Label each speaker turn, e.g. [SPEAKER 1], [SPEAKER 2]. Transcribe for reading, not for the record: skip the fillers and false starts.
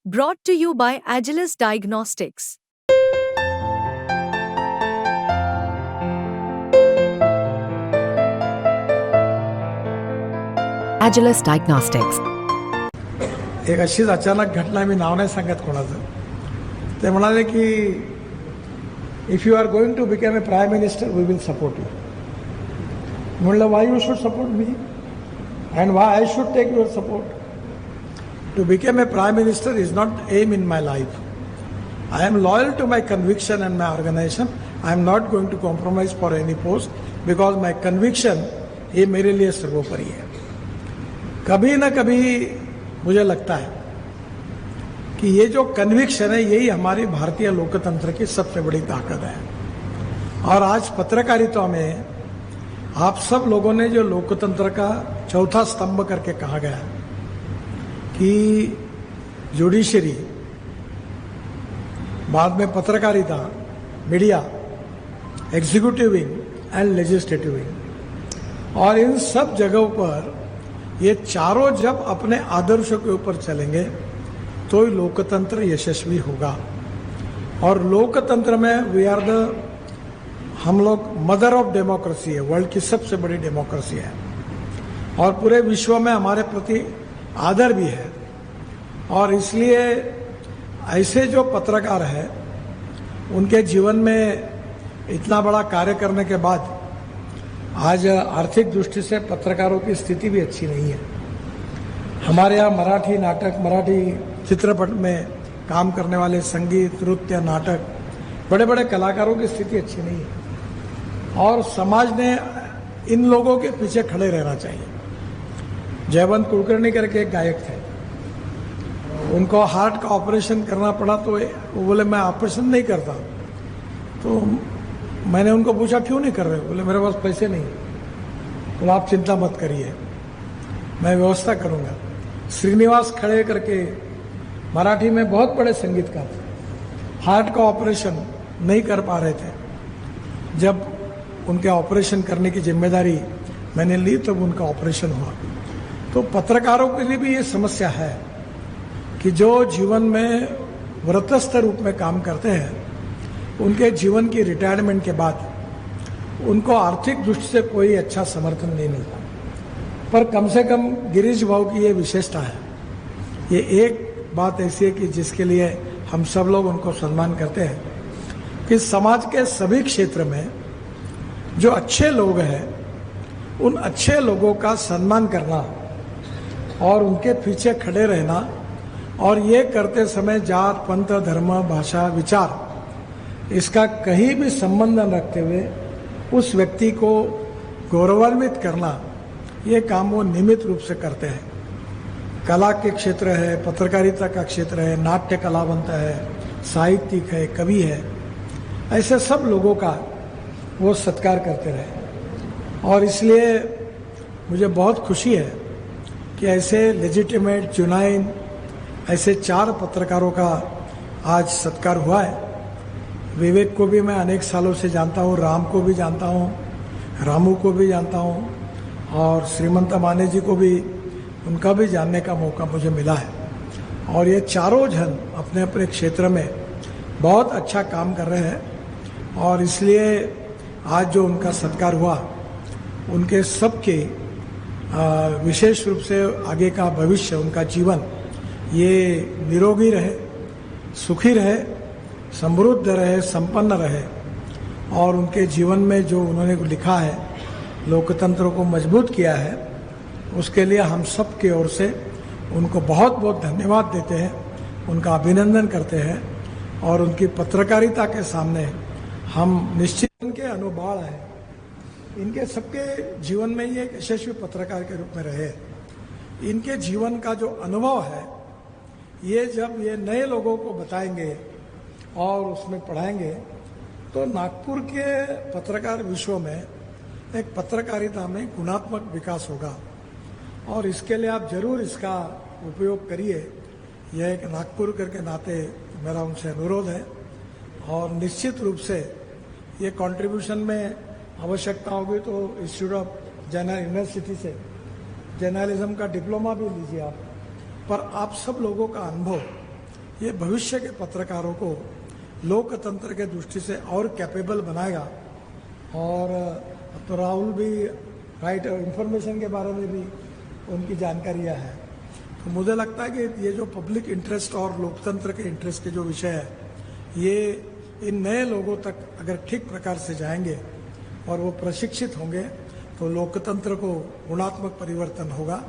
[SPEAKER 1] Brought to you by Agilus Diagnostics.
[SPEAKER 2] Agilus Diagnostics.
[SPEAKER 3] एक अशीच अचानक घटना, मी नाव नाही सांगत कोणाचं. ते म्हणाले की if you are going to become a prime minister we will support you. म्हणलं why you should support me and why I should take your support. To become a prime minister is not aim in my life. I am loyal to my conviction and my organization. I am not going to compromise for any post because my conviction ये मेरे लिए सर्वोपरि है. कभी ना कभी मुझे लगता है कि ये जो कन्विक्शन है यही हमारी भारतीय लोकतंत्र की सबसे बड़ी ताकत है. और आज पत्रकारिता में आप सब लोगों ने जो लोकतंत्र का चौथा स्तंभ करके कहा गया कि जुडिशरी, बाद में पत्रकारिता, media, executive wing and legislative wing, और इन सब जगहों पर ये चारों जब अपने आदर्शों के ऊपर चलेंगे तो ही लोकतंत्र यशस्वी होगा. और लोकतंत्र में वी आर हम लोग मदर ऑफ डेमोक्रेसी है, वर्ल्ड की सबसे बड़ी डेमोक्रेसी है और पूरे विश्व में हमारे प्रति आदर भी है. और इसलिए ऐसे जो पत्रकार है उनके जीवन में इतना बड़ा कार्य करने के बाद आज आर्थिक दृष्टि से पत्रकारों की स्थिति भी अच्छी नहीं है. हमारे यहाँ मराठी नाटक, मराठी चित्रपट में काम करने वाले संगीत, नृत्य, नाटक, बड़े बड़े कलाकारों की स्थिति अच्छी नहीं है और समाज ने इन लोगों के पीछे खड़े रहना चाहिए. जयवंत कुलकर्णी करके एक गायक थे, उनको हार्ट का ऑपरेशन करना पड़ा तो वो बोले मैं ऑपरेशन नहीं करता. तो मैंने उनको पूछा क्यों नहीं कर रहे. बोले मेरे पास पैसे नहीं. तो आप चिंता मत करिए, मैं व्यवस्था करूंगा. श्रीनिवास खड़े करके मराठी में बहुत बड़े संगीतकार थे, हार्ट का ऑपरेशन नहीं कर पा रहे थे. जब उनके ऑपरेशन करने की जिम्मेदारी मैंने ली तब उनका ऑपरेशन हुआ. तो पत्रकारों के लिए भी ये समस्या है कि जो जीवन में व्रतस्थ रूप में काम करते हैं उनके जीवन की रिटायरमेंट के बाद उनको आर्थिक दृष्टि से कोई अच्छा समर्थन नहीं मिलता. पर कम से कम गिरीश भाव की ये विशेषता है, ये एक बात ऐसी है कि जिसके लिए हम सब लोग उनको सम्मान करते हैं कि समाज के सभी क्षेत्र में जो अच्छे लोग हैं उन अच्छे लोगों का सम्मान करना और उनके पीछे खड़े रहना, और ये करते समय जात, पंथ, धर्म, भाषा, विचार इसका कहीं भी संबंध न रखते हुए उस व्यक्ति को गौरवान्वित करना, ये काम वो नियमित रूप से करते हैं. कला के क्षेत्र है, पत्रकारिता का क्षेत्र है, नाट्य कलावंत है, साहित्यिक है, कवि है, ऐसे सब लोगों का वो सत्कार करते रहे. और इसलिए मुझे बहुत खुशी है कि ऐसे लेजिटिमेट, जुनाइन ऐसे 4 पत्रकारों का आज सत्कार हुआ है. विवेक को भी मैं अनेक सालों से जानता हूँ, राम को भी जानता हूँ, रामू को भी जानता हूँ और श्रीमंत माने जी को भी, उनका भी जानने का मौका मुझे मिला है. और ये चारों जन अपने अपने क्षेत्र में बहुत अच्छा काम कर रहे हैं और इसलिए आज जो उनका सत्कार हुआ उनके सबके विशेष रूप से आगे का भविष्य, उनका जीवन ये निरोगी रहे, सुखी रहे, समृद्ध रहे, संपन्न रहे. और उनके जीवन में जो उन्होंने लिखा है, लोकतंत्र को मजबूत किया है, उसके लिए हम सब की ओर से उनको बहुत बहुत धन्यवाद देते हैं, उनका अभिनंदन करते हैं. और उनकी पत्रकारिता के सामने हम निश्चित उनके अनुबाल हैं. इनके सबके जीवन में ये एक यशस्वी पत्रकार के रूप में रहे. इनके जीवन का जो अनुभव है ये जब ये नए लोगों को बताएंगे और उसमें पढ़ाएंगे तो नागपुर के पत्रकार विश्व में एक पत्रकारिता में गुणात्मक विकास होगा. और इसके लिए आप जरूर इसका उपयोग करिए. यह एक नागपुर करके नाते मेरा उनसे अनुरोध है. और निश्चित रूप से ये कंट्रीब्यूशन में आवश्यकता होगी तो इंस्टीट्यूट ऑफ यूनिवर्सिटी से जर्नलिज्म का डिप्लोमा भी लीजिए आप. पर आप सब लोगों का अनुभव ये भविष्य के पत्रकारों को लोकतंत्र के दृष्टि से और कैपेबल बनाएगा। और तो राहुल भी राइट इंफॉर्मेशन के बारे में भी उनकी जानकारियां हैं। तो मुझे लगता है कि ये जो पब्लिक इंटरेस्ट और लोकतंत्र के इंटरेस्ट के जो विषय है, ये इन नए लोगों तक अगर ठीक प्रकार से जाएंगे और वो प्रशिक्षित होंगे तो लोकतंत्र को गुणात्मक परिवर्तन होगा।